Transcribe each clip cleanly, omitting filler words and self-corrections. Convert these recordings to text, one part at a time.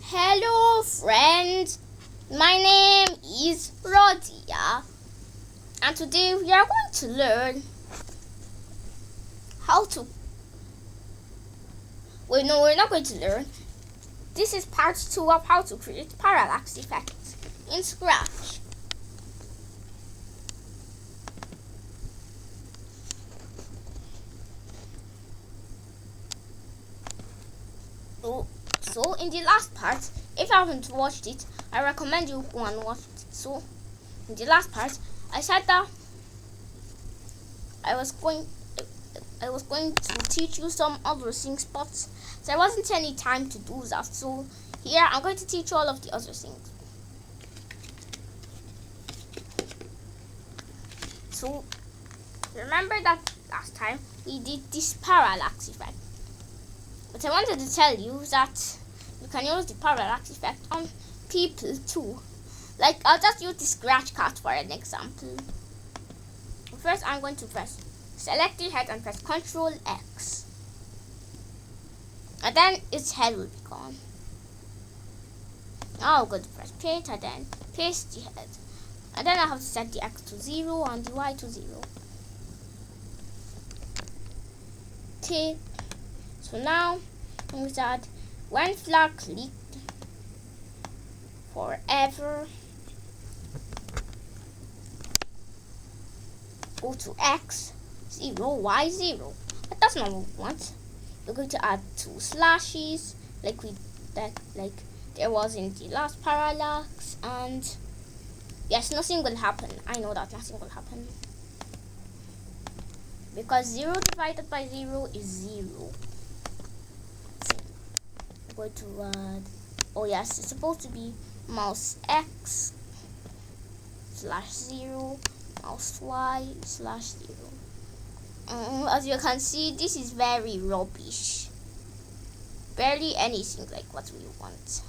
Hello friends, my name is Rodiyah, and today we are going to learn how to no, we're not going to learn. This is part 2 of how to create parallax effects in Scratch. So in the last part, if you haven't watched it, I recommend you go and watch it. So in the last part, I said that I was going to teach you some other things, but there wasn't any time to do that. So here I'm going to teach you all of the other things. So remember that last time we did this parallax effect, but I wanted to tell you that you can use the parallax effect on people too. Like, I'll just use the scratch card for an example. First, I'm going to select the head and press Ctrl X, and then its head will be gone. Now I'm going to press paste and then paste the head, and then I have to set the X to 0 and the Y to 0. Okay, so now we start. When flag clicked, forever go to X 0 Y 0, but that's not what we want. We're going to add 2 slashes like there was in the last parallax, and yes, nothing will happen. I know that nothing will happen because 0 divided by 0 is 0. Going to add, oh yes, it's supposed to be mouse X /0, mouse Y /0. As you can see, this is very rubbish. Barely anything like what we want.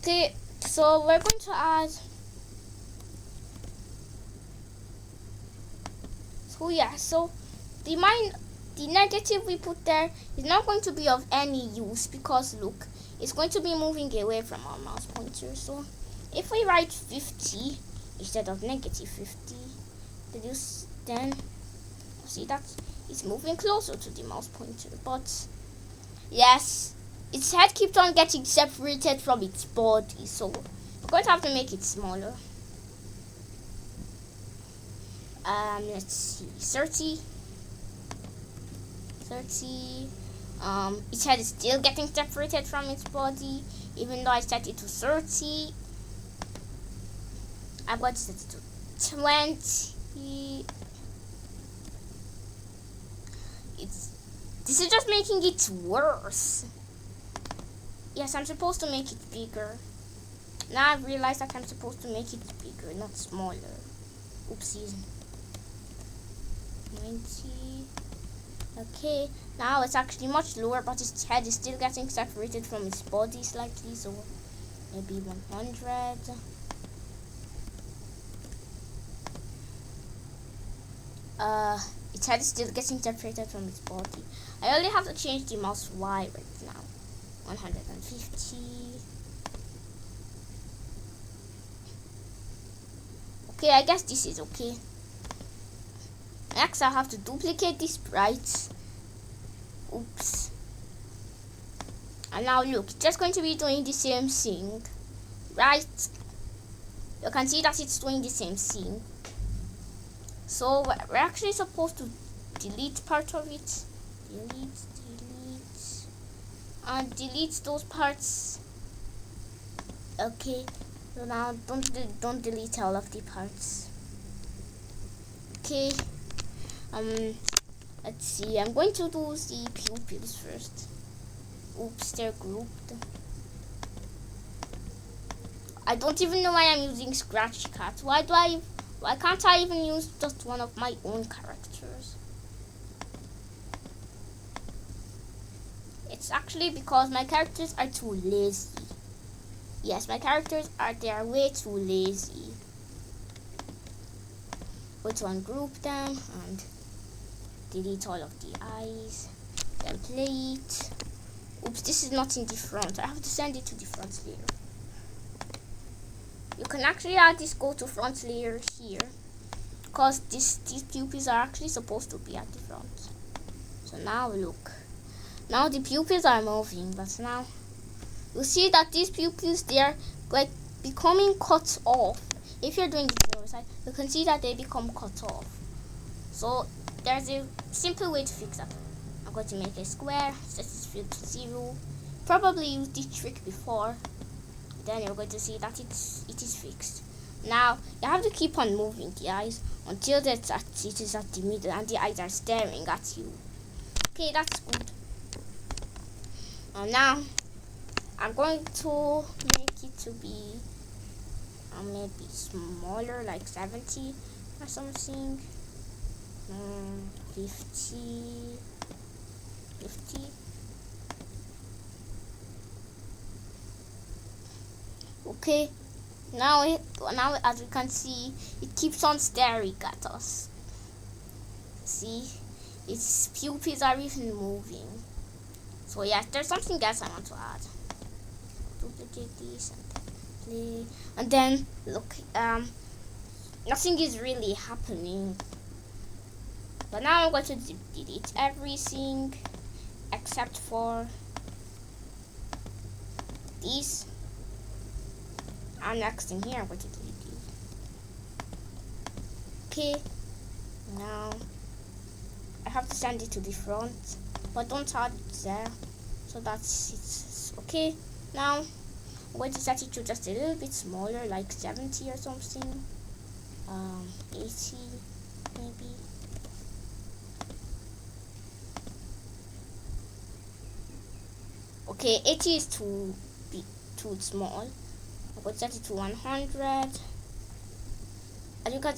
Okay, so we're going to add. So yeah, so the negative we put there is not going to be of any use because look, it's going to be moving away from our mouse pointer. So if we write 50 instead of negative 50, then you see that it's moving closer to the mouse pointer. But yes, its head keeps on getting separated from its body, so we're going to have to make it smaller. Let's see, 30. Its head is still getting separated from its body, even though I set it to 30. I'm going to set it to 20. This is just making it worse. Yes, I'm supposed to make it bigger. Now I've realized that I'm supposed to make it bigger, not smaller. Oopsies. 90. Okay, now it's actually much lower, but its head is still getting separated from its body slightly, so maybe 100. Its head is still getting separated from its body. I only have to change the mouse Y right now. 150. Okay, I guess this is okay. Next, I have to duplicate the sprites. Oops. And now look, it's just going to be doing the same thing, right? You can see that it's doing the same thing. So we're actually supposed to delete part of it. Delete, and delete those parts. Okay. So now don't delete all of the parts. Okay. Let's see. I'm going to do the pupils first. Oops, they're grouped. I don't even know why I'm using Scratch Cat. Why can't I even use just one of my own characters? It's actually because my characters are too lazy. Yes, my characters are way too lazy. Going to ungroup them and delete all of the eyes. Template. Oops, this is not in the front. I have to send it to the front layer. You can actually add this go to front layer here, because these pupils are actually supposed to be at the front. So now look. Now the pupils are moving, but now you see that these pupils, they are like becoming cut off. If you're doing the other side, you can see that they become cut off. So there's a simple way to fix that. I'm going to make a square, set its field to 0. Probably used this trick before. Then you're going to see that it is fixed. Now you have to keep on moving the eyes until it is at the middle and the eyes are staring at you. Okay, that's good. And now I'm going to make it to be maybe smaller, like 70 or something. 50. Okay, now as we can see, it keeps on staring at us. See, its pupils are even moving. So yes, there's something else I want to add. Duplicate this and then play, and then look. Nothing is really happening. But now I'm going to delete everything except for these. And next in here, I'm going to delete these. Okay, now I have to send it to the front, but don't add it there. So that's it. Okay, now I'm going to set it to just a little bit smaller, like 70 or something. 80 maybe. Okay, 80 is too small. I'm going to set it to 100. And you can,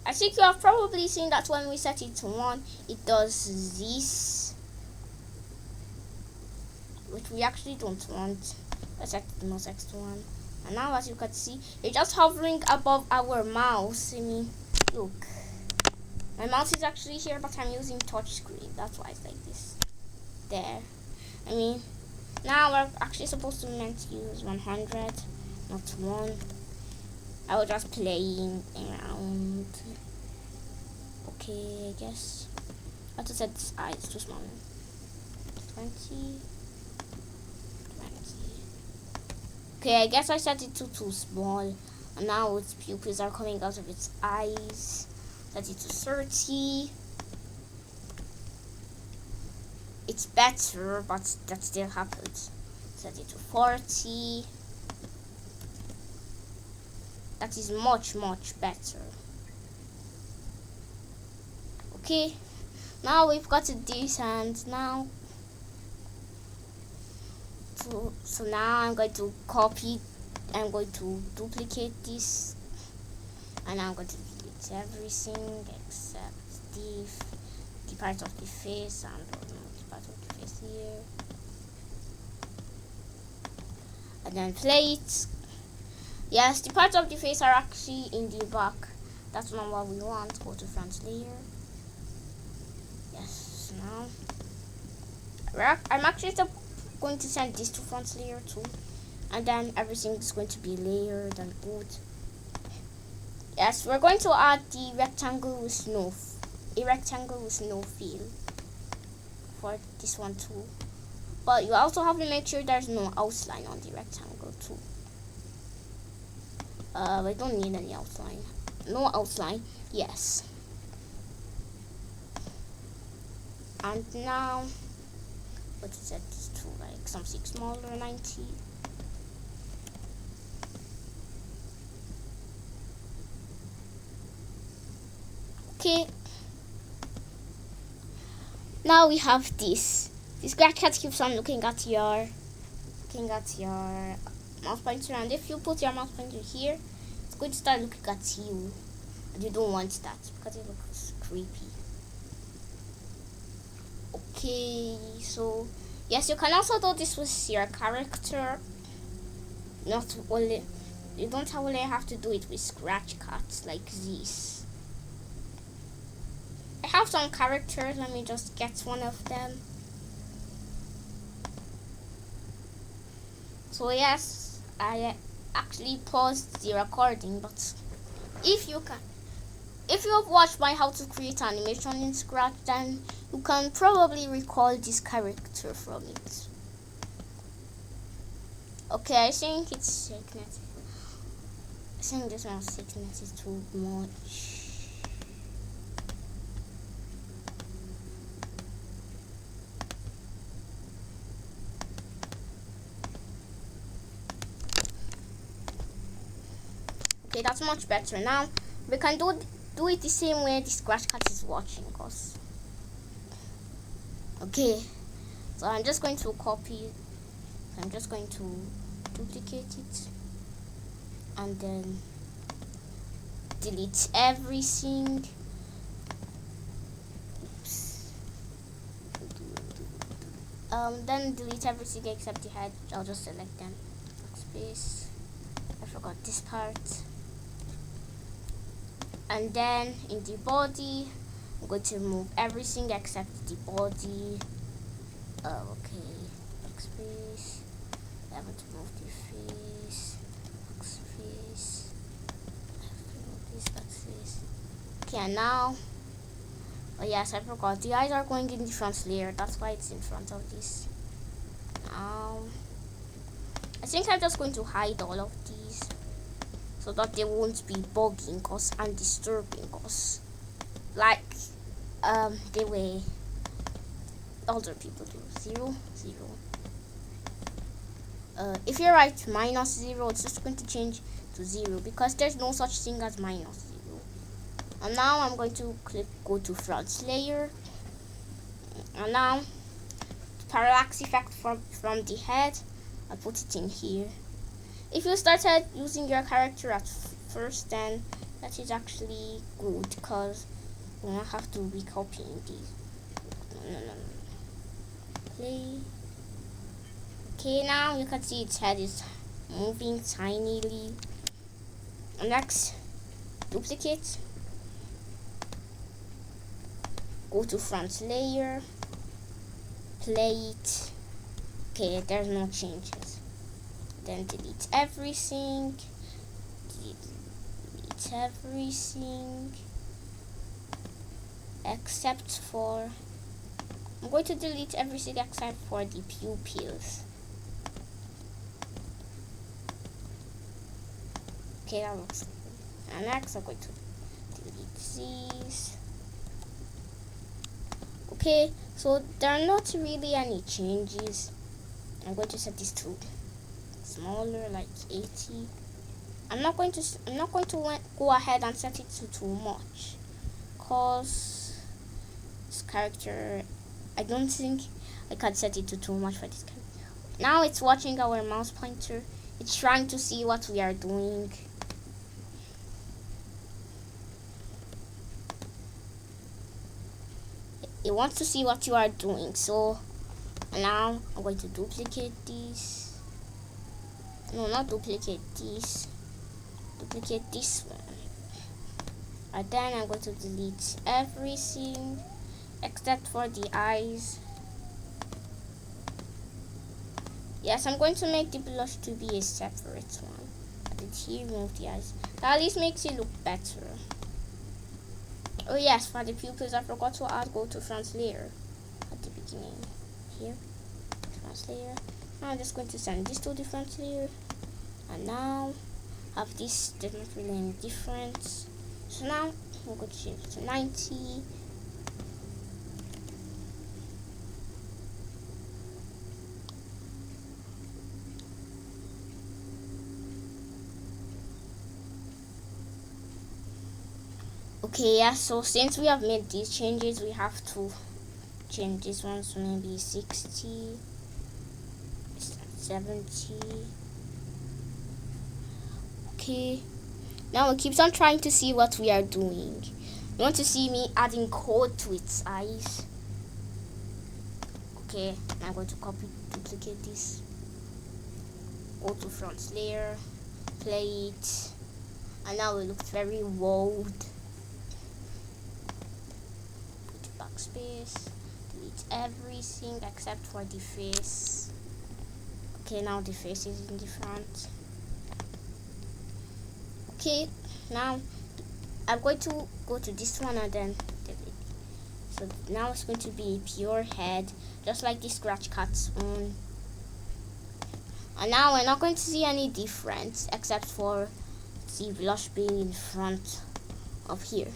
I think you have probably seen that when we set it to 1, it does this, which we actually don't want. Let's set it to X to 1. And now, as you can see, it's just hovering above our mouse. I mean, look, my mouse is actually here, but I'm using touch screen. That's why it's like this. There. I mean, now we're actually supposed to use 100, not 1. I was just playing around. Okay, I guess I have to set this eye, it's too small. 20. Okay, I guess I set it to too small, and now its pupils are coming out of its eyes. Set it to 30. It's better, but that still happens. Set it to 40. That is much better. Okay, now we've got this, and now so now I'm going to duplicate this, and I'm going to delete everything except the part of the face and the part of the face here, and then play it. Yes, the parts of the face are actually in the back. That's not what we want. Go to front layer. Yes, now I'm actually going to send this to front layer too, and then everything is going to be layered and good. Yes, we're going to add the rectangle with no fill for this one too, but you also have to make sure there's no outline on the rectangle too. We don't need any outline. No outline, yes. And now let's set this to like something smaller, 90. Okay. Now we have this. This black cat keeps on looking at your mouse pointer, and if you put your mouse pointer here, it's going to start looking at you, and you don't want that because it looks creepy. Okay, so yes, you can also do this with your character. Not only, you don't only have to do it with scratch cards like this. I have some characters. Let me just get one of them. So yes, I actually paused the recording, but if you have watched my how to create animation in Scratch, then you can probably recall this character from it. Okay, I think it's sickness. I think this one's sickness is too much. Okay, that's much better. Now we can do it the same way the Scratch Cat is watching us. Okay, so I'm just going to copy. I'm just going to duplicate it and then delete everything. Oops. Then delete everything except the head. I'll just select them. Space. I forgot this part. And then in the body, I'm going to remove everything except the body. Okay. Space. I have to remove the face. Face. I have to remove this face. Okay, and now. Oh yes, I forgot. The eyes are going in the front layer. That's why it's in front of this. Now, I think I'm just going to hide all of these so that they won't be bugging us and disturbing us like the way older people do. 0, 0. If you write -0, it's just going to change to 0 because there's no such thing as -0. And now I'm going to go to front layer, and now the parallax effect from the head, I'll put it in here. If you started using your character at first, then that is actually good because you won't have to be copying these. No. Play. Okay, now you can see its head is moving tinily. And next, duplicate. Go to front layer. Play it. Okay, there's no changes. Then delete everything. Delete everything except for. I'm going to delete everything except for the pupils. Okay, that looks good. And next, I'm going to delete these. Okay, so there are not really any changes. I'm going to set this to smaller, like 80. I'm not going to go ahead and set it to too much, cause this character, I don't think I can set it to too much for this character. Now it's watching our mouse pointer. It's trying to see what we are doing. It wants to see what you are doing. So now I'm going to duplicate these. No, not duplicate these. Duplicate this one. And then I'm going to delete everything except for the eyes. Yes, I'm going to make the blush to be a separate one. I did here remove the eyes. That at least makes it look better. Oh yes, for the pupils I forgot to add go to front layer at the beginning. Here, front layer. Now I'm just going to send this to the front layer. And now have this, there's not really any difference. So now I'm going to change it to 90. Okay, yeah, so since we have made these changes, we have to change this one to maybe 60, 70. Okay, now it keeps on trying to see what we are doing. You want to see me adding code to its eyes? Okay, I'm going to duplicate this. Go to front layer, play it, and now it looks very bold. Backspace, delete everything except for the face. Okay, now the face is in the front. Okay, now I'm going to go to this one and then delete. So now it's going to be pure head, just like the scratch cards one. And now we're not going to see any difference except for the blush being in front of here.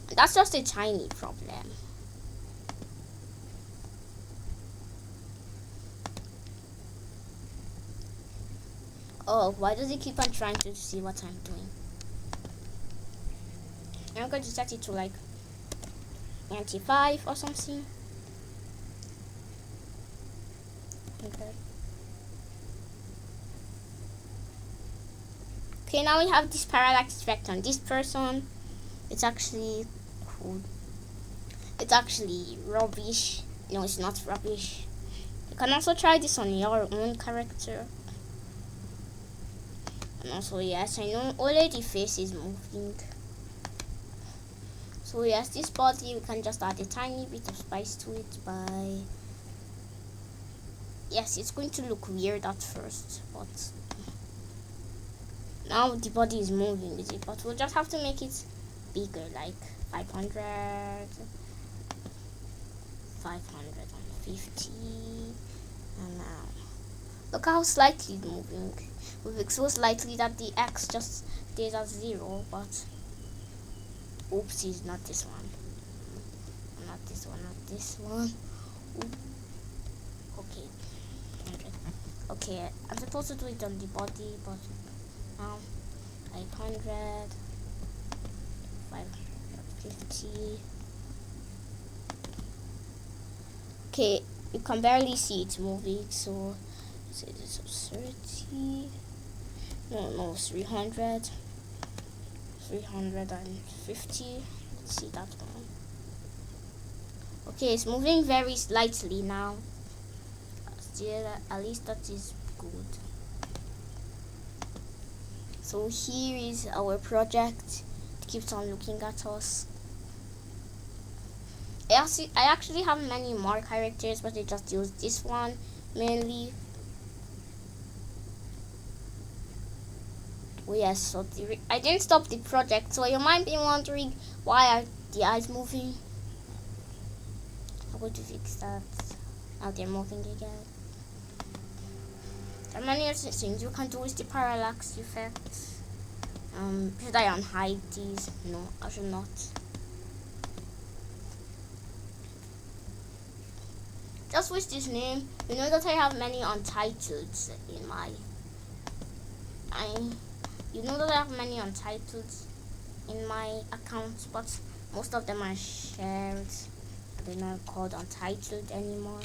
And that's just a tiny problem. Oh, why does it keep on trying to see what I'm doing? I'm going to set it to like 95 or something. Okay. Okay, now we have this parallax effect on this person. It's actually cool. It's actually rubbish. No, it's not rubbish. You can also try this on your own character. And also, yes, I know only the face is moving. So yes, this body, we can just add a tiny bit of spice to it by... Yes, it's going to look weird at first, but now the body is moving, is it? But we'll just have to make it bigger, like 500, 550, and now look how slightly it's moving. Moving so slightly that the X just stays at 0, but oopsies, not this one. Not this one, not this one. Oop. Okay. 100. Okay, I'm supposed to do it on the body, but now 500, 550. Okay, you can barely see it moving, so say this is 30. No, 300. 350. Let's see that one. Okay, it's moving very slightly now. Still, at least that is good. So here is our project. It keeps on looking at us. I actually have many more characters, but I just use this one mainly. Oh yes, so I didn't stop the project, so you might be wondering why are the eyes moving. I'm going to fix that. Now they're moving again. There are many other things you can do with the parallax effect. Should I unhide these? No, I should not. Just with this name, you know that I have many untitled in my... You know that I have many untitled in my account, but most of them are shared. They're not called untitled anymore.